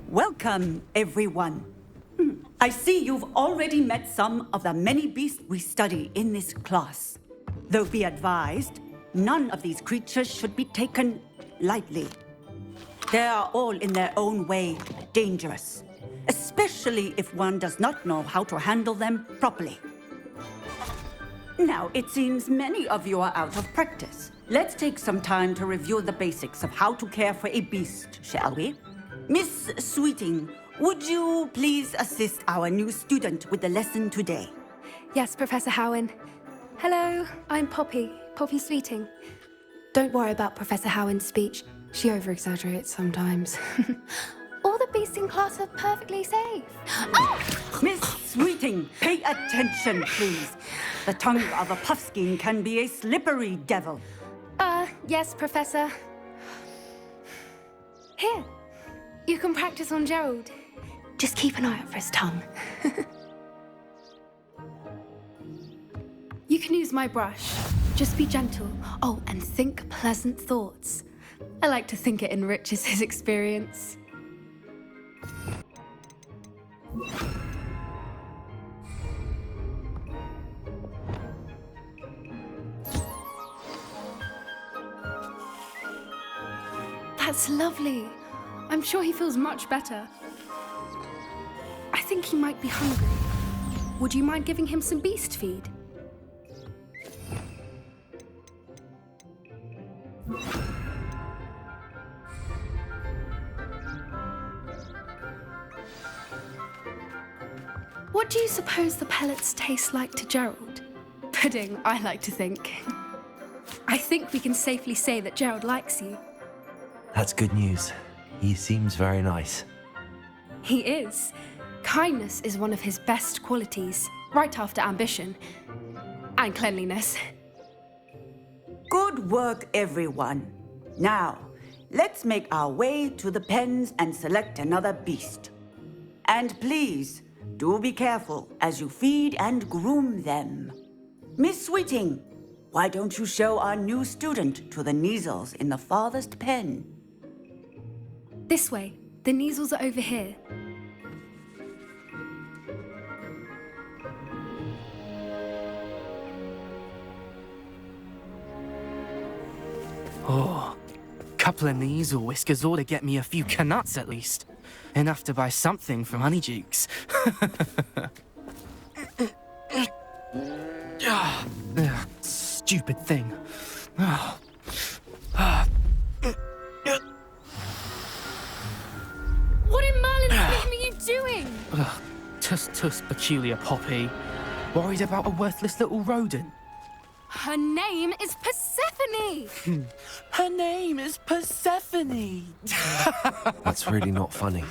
Welcome, everyone. I see you've already met some of the many beasts we study in this class. Though be advised, none of these creatures should be taken lightly. They are all in their own way dangerous, especially if one does not know how to handle them properly. Now, it seems many of you are out of practice. Let's take some time to review the basics of how to care for a beast, shall we? Miss Sweeting, would you please assist our new student with the lesson today? Yes, Professor Howen. Hello, I'm Poppy Sweeting. Don't worry about Professor Howen's speech. She over-exaggerates sometimes. All the beasts in class are perfectly safe. Oh! Miss Sweeting, pay attention, please. The tongue of a puffskein can be a slippery devil. Yes, Professor. Here, you can practice on Gerald. Just keep an eye out for his tongue. You can use my brush. Just be gentle. Oh, and think pleasant thoughts. I like to think it enriches his experience. That's lovely. I'm sure he feels much better. I think he might be hungry. Would you mind giving him some beast feed? What do you suppose the pellets taste like to Gerald? Pudding, I like to think. I think we can safely say that Gerald likes you. That's good news. He seems very nice. He is. Kindness is one of his best qualities, right after ambition. And cleanliness. Good work, everyone. Now, let's make our way to the pens and select another beast. And please, do be careful as you feed and groom them. Miss Sweeting, why don't you show our new student to the Neasels in the farthest pen? This way. The Neasels are over here. Oh, couple of Neasel whiskers ought to get me a few canuts at least. Enough to buy something from Honeydukes. Stupid thing. What in Merlin's name are you doing? Tuss, peculiar Poppy. Worried about a worthless little rodent. Her name is Persephone! Her name is Persephone! That's really not funny.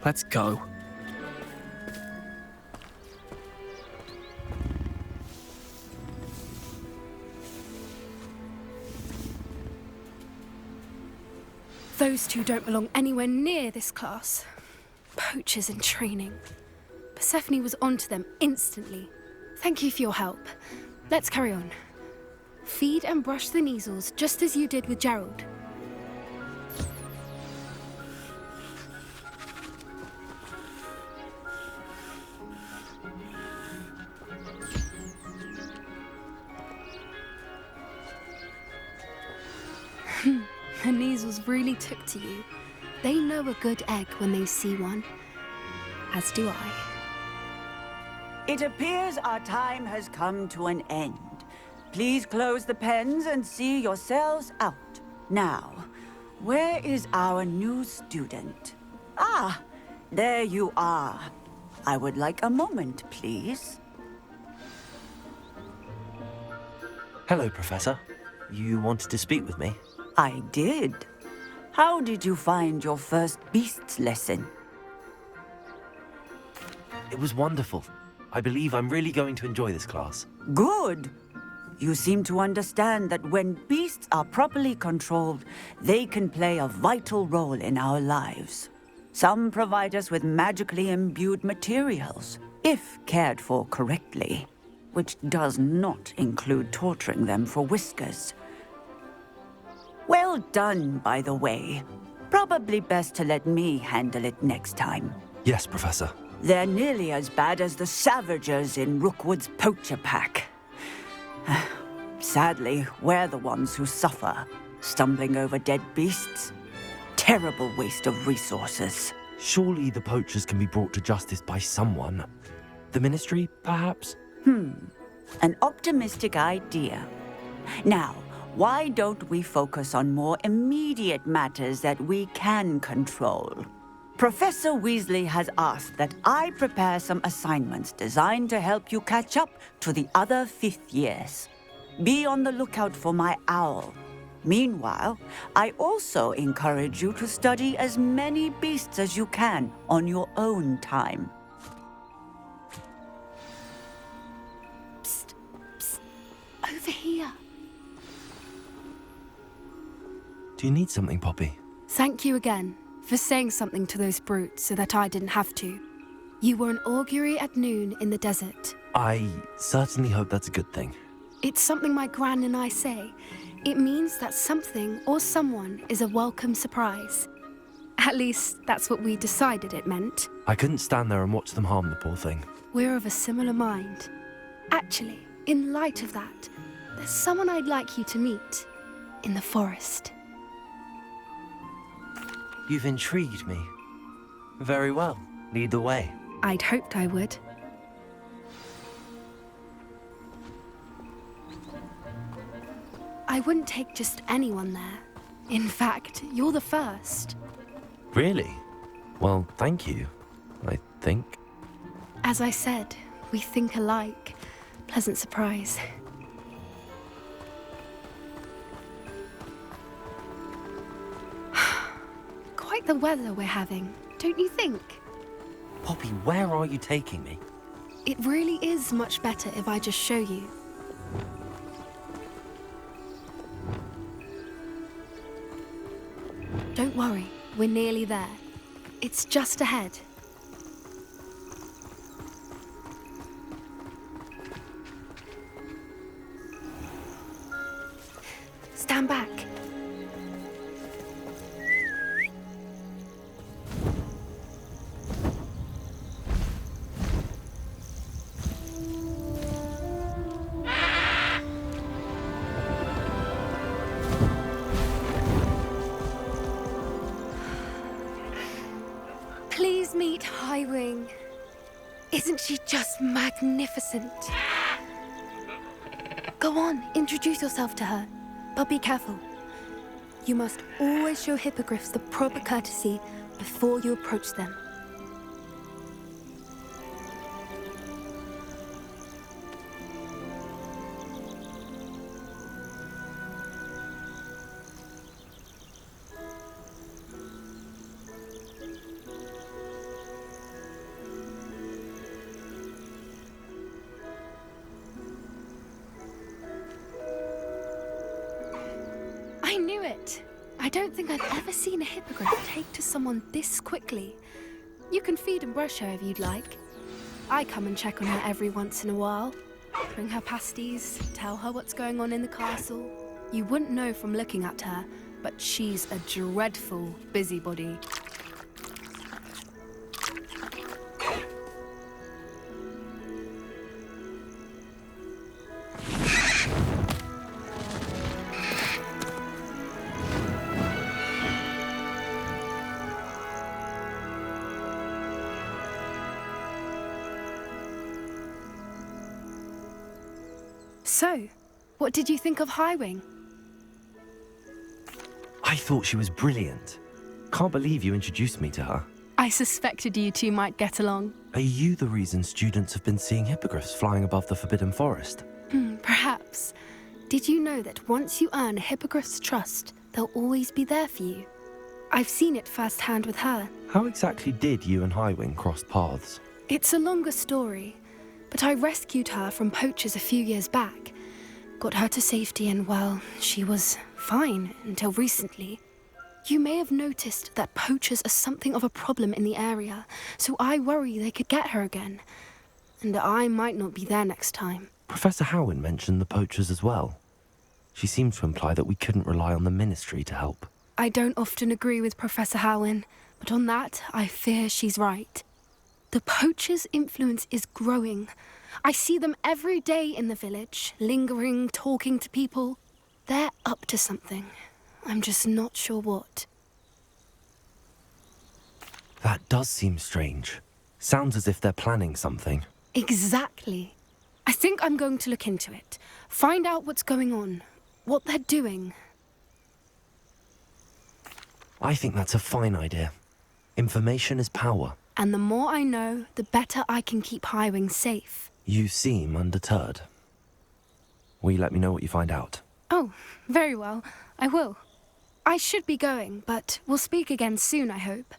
Let's go. Those two don't belong anywhere near this class. Poachers in training. Persephone was onto them instantly. Thank you for your help. Let's carry on. Feed and brush the Neasels just as you did with Gerald. The Neasels really took to you. They know a good egg when they see one. As do I. It appears our time has come to an end. Please close the pens and see yourselves out. Now, where is our new student? Ah, there you are. I would like a moment, please. Hello, Professor. You wanted to speak with me? I did. How did you find your first beasts lesson? It was wonderful. I believe I'm really going to enjoy this class. Good. You seem to understand that when beasts are properly controlled, they can play a vital role in our lives. Some provide us with magically imbued materials, if cared for correctly. which does not include torturing them for whiskers. Well done, by the way. Probably best to let me handle it next time. Yes, Professor. They're nearly as bad as the Savagers in Rookwood's poacher pack. Sadly, we're the ones who suffer, stumbling over dead beasts. Terrible waste of resources. Surely the poachers can be brought to justice by someone. The Ministry, perhaps? An optimistic idea. Now, why don't we focus on more immediate matters that we can control? Professor Weasley has asked that I prepare some assignments designed to help you catch up to the other fifth years. Be on the lookout for my owl. Meanwhile, I also encourage you to study as many beasts as you can on your own time. Psst, psst, over here. Do you need something, Poppy? Thank you again for saying something to those brutes so that I didn't have to. You were an augury at noon in the desert. I certainly hope that's a good thing. It's something my gran and I say. It means that something or someone is a welcome surprise. At least, that's what we decided it meant. I couldn't stand there and watch them harm the poor thing. We're of a similar mind. Actually, in light of that, there's someone I'd like you to meet in the forest. You've intrigued me. Very well. Lead the way. I'd hoped I would. I wouldn't take just anyone there. In fact, you're the first. Really? Well, thank you, I think. As I said, we think alike. Pleasant surprise. Quite the weather we're having, don't you think? Poppy, where are you taking me? It really is much better if I just show you. Don't worry, we're nearly there. It's just ahead. Stand back. Please meet Highwing. Isn't she just magnificent? Go on, introduce yourself to her. But be careful. You must always show hippogriffs the proper courtesy before you approach them. I knew it! I don't think I've ever seen a hippogriff take to someone this quickly. You can feed and brush her if you'd like. I come and check on her every once in a while. Bring her pasties, tell her what's going on in the castle. You wouldn't know from looking at her, but she's a dreadful busybody. So, what did you think of Highwing? I thought she was brilliant. Can't believe you introduced me to her. I suspected you two might get along. Are you the reason students have been seeing hippogriffs flying above the Forbidden Forest? Perhaps. Did you know that once you earn a hippogriff's trust, they'll always be there for you? I've seen it firsthand with her. How exactly did you and Highwing cross paths? It's a longer story, but I rescued her from poachers a few years back. Got her to safety and, well, she was fine until recently. You may have noticed that poachers are something of a problem in the area, so I worry they could get her again. And I might not be there next time. Professor Howin mentioned the poachers as well. She seemed to imply that we couldn't rely on the Ministry to help. I don't often agree with Professor Howin, but on that, I fear she's right. The poachers' influence is growing. I see them every day in the village, lingering, talking to people. They're up to something. I'm just not sure what. That does seem strange. Sounds as if they're planning something. Exactly. I think I'm going to look into it. Find out what's going on, what they're doing. I think that's a fine idea. Information is power. And the more I know, the better I can keep Highwing safe. You seem undeterred. Will you let me know what you find out? Oh, very well. I will. I should be going, but we'll speak again soon, I hope.